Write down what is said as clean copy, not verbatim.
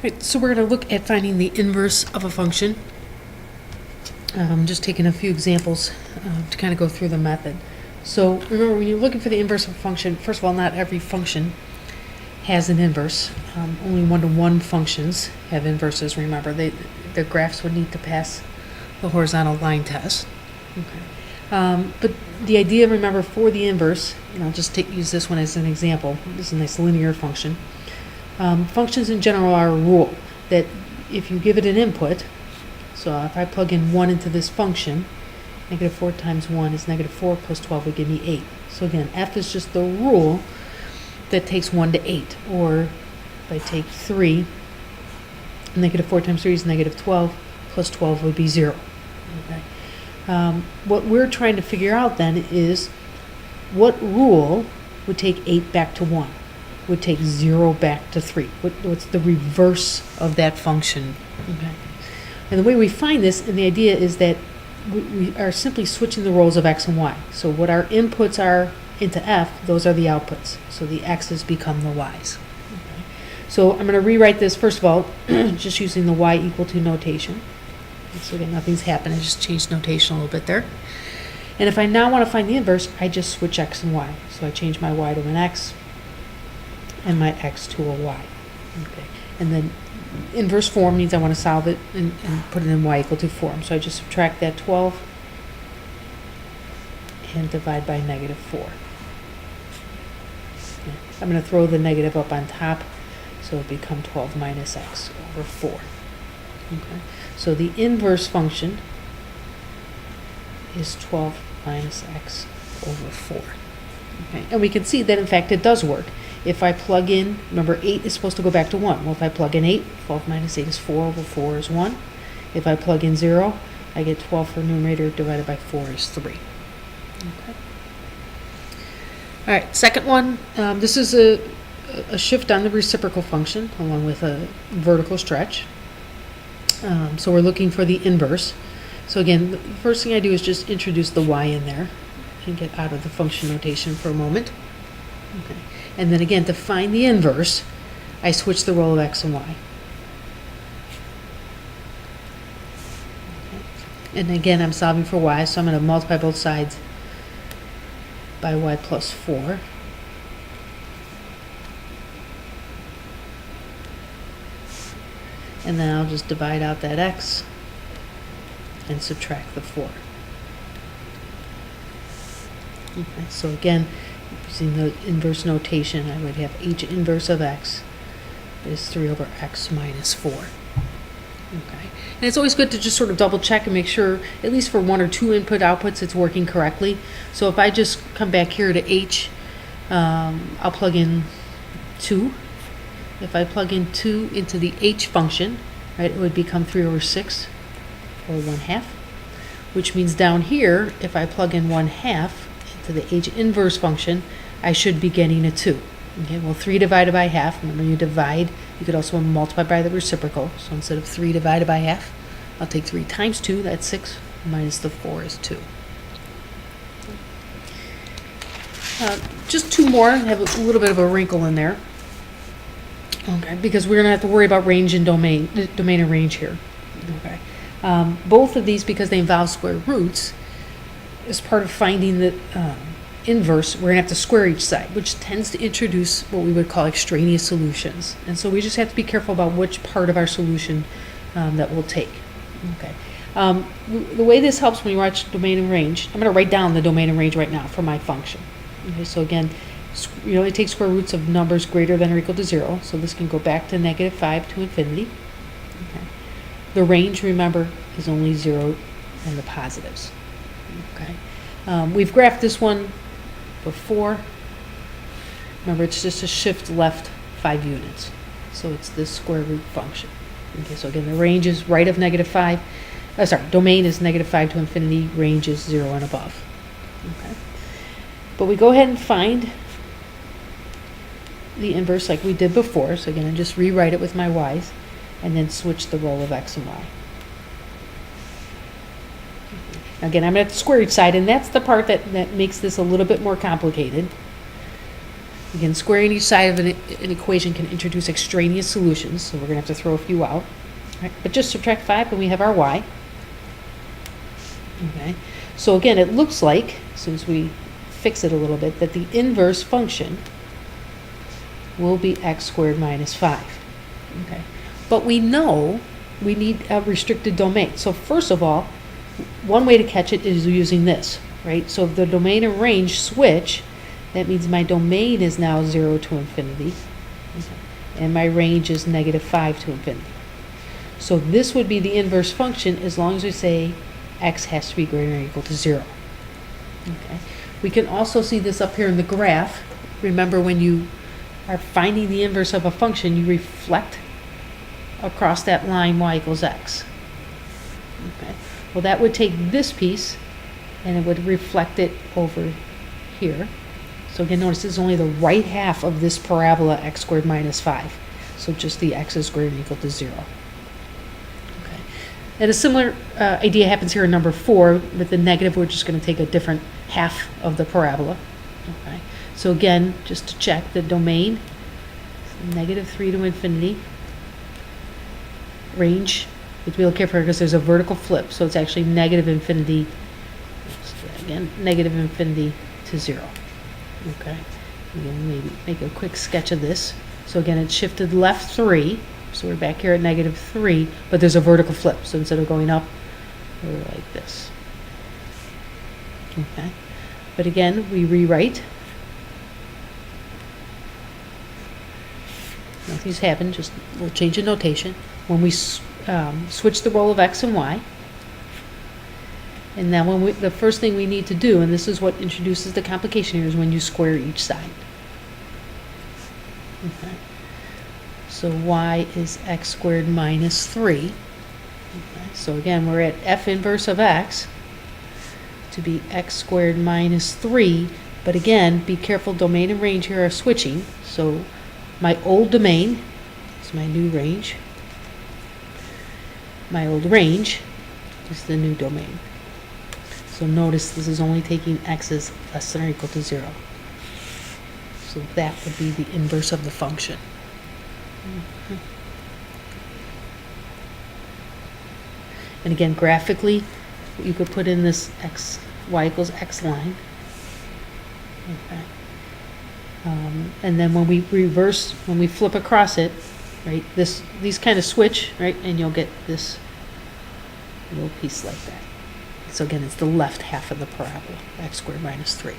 Right, so we're going to look at finding the inverse of a function. Just taking a few examples to kind of go through the method. So remember, when you're looking for the inverse of a function, first of all, not every function has an inverse. Only one-to-one functions have inverses. Remember, the graphs would need to pass the horizontal line test. Okay. But the idea, remember, for the inverse, and I'll just use this one as an example. This is a nice linear function. Functions in general are a rule that if you give it an input, so if I plug in 1 into this function, negative 4 times 1 is negative 4 plus 12 would give me 8. So again, f is just the rule that takes 1 to 8. Or if I take 3, negative 4 times 3 is negative 12, plus 12 would be 0. Okay. What we're trying to figure out then is what rule would take 8 back to 1? Would take 0 back to 3. What's the reverse of that function? Okay. And the way we find this, and the idea is that we are simply switching the roles of x and y. So what our inputs are into f, those are the outputs. So the x's become the y's. Okay. So I'm going to rewrite this, first of all, just using the y equal to notation. So again, nothing's happened. I just changed notation a little bit there. And if I now want to find the inverse, I just switch x and y. So I change my y to an x and my x to a y. Okay. And then inverse form means I want to solve it and put it in y equal to form. So I just subtract that 12 and divide by negative 4. Okay. I'm going to throw the negative up on top, so it become 12 minus x over 4. Okay. So the inverse function is 12 minus x over 4. Okay. And we can see that in fact it does work. If I plug in, remember 8 is supposed to go back to 1. Well, if I plug in 8, 12 minus 8 is 4 over 4 is 1. If I plug in 0, I get 12 for numerator divided by 4 is 3. Okay. All right, second one, this is a shift on the reciprocal function along with a vertical stretch. So we're looking for the inverse. So again, the first thing I do is just introduce the y in there and get out of the function notation for a moment. Okay. And then again, to find the inverse, I switch the role of x and y. Okay. And again, I'm solving for y, so I'm going to multiply both sides by y plus 4. And then I'll just divide out that x and subtract the 4. Okay, so again, using the inverse notation, I would have h inverse of x is 3 over x minus 4. Okay. And it's always good to just sort of double check and make sure, at least for 1 or 2 input outputs, it's working correctly. So if I just come back here to h, I'll plug in 2. If I plug in 2 into the h function, right, it would become 3 over 6, or 1/2, which means down here, if I plug in 1/2 into the h inverse function, I should be getting a 2. Okay, well, 3 divided by half, remember you divide, you could also multiply by the reciprocal. So instead of 3 divided by half, I'll take 3 times 2, that's 6, minus the 4 is 2. Just 2 more, have a little bit of a wrinkle in there. Okay, because we're going to have to worry about range and domain and range here. Okay. Both of these, because they involve square roots, as part of finding the inverse, we're going to have to square each side, which tends to introduce what we would call extraneous solutions. And so we just have to be careful about which part of our solution that we'll take. Okay. The way this helps when you watch domain and range, I'm going to write down the domain and range right now for my function. Okay, so again, you only take square roots of numbers greater than or equal to 0, so this can go back to negative 5 to infinity. Okay. The range, remember, is only 0 and the positives. Okay. We've graphed this one before. Remember, it's just a shift left 5 units. So it's this square root function. Okay, so again, the range is right of negative 5. Domain is negative 5 to infinity. Range is 0 and above. Okay. But we go ahead and find the inverse like we did before. So again, I just rewrite it with my y's and then switch the role of x and y. Again, I'm going to square each side, and that's the part that makes this a little bit more complicated. Again, squaring each side of an equation can introduce extraneous solutions, so we're going to have to throw a few out. Right? But just subtract 5 and we have our y. Okay. So again, it looks like, as soon as we fix it a little bit, that the inverse function will be x squared minus 5. Okay. But we know we need a restricted domain. So first of all, one way to catch it is using this, right? So if the domain and range switch, that means my domain is now 0 to infinity, okay, and my range is -5 to infinity. So this would be the inverse function as long as we say x has to be greater than or equal to 0. Okay. We can also see this up here in the graph. Remember, when you are finding the inverse of a function, you reflect across that line y equals x. Okay. Well, that would take this piece and it would reflect it over here. So again, notice this is only the right half of this parabola x squared minus 5. So just the x is greater than or equal to 0. Okay. And a similar idea happens here in number 4. With the negative, we're just going to take a different half of the parabola. Okay. So again, just to check the domain, -3 to infinity. Range, you have to be a little careful because there's a vertical flip, so it's actually -infinity, again, -infinity to 0. Okay, again, maybe make a quick sketch of this. So again, it's shifted left 3, so we're back here at -3, but there's a vertical flip, so instead of going up, we're like this. Okay, but again, we rewrite. Nothing's happened, just we'll change the notation. When we switch the role of x and y, and then when the first thing we need to do, and this is what introduces the complication here, is when you square each side. Okay. So y is x squared minus 3. Okay. So again, we're at f inverse of x to be x squared minus 3. But again, be careful, domain and range here are switching. So my old domain is my new range. My old range is the new domain. So notice this is only taking x's less than or equal to 0. So that would be the inverse of the function. And again, graphically, you could put in this x, y equals x line. Okay. And then when we reverse, when we flip across it, right, these kind of switch, right, and you'll get this little piece like that. So again, it's the left half of the parabola, x squared minus 3.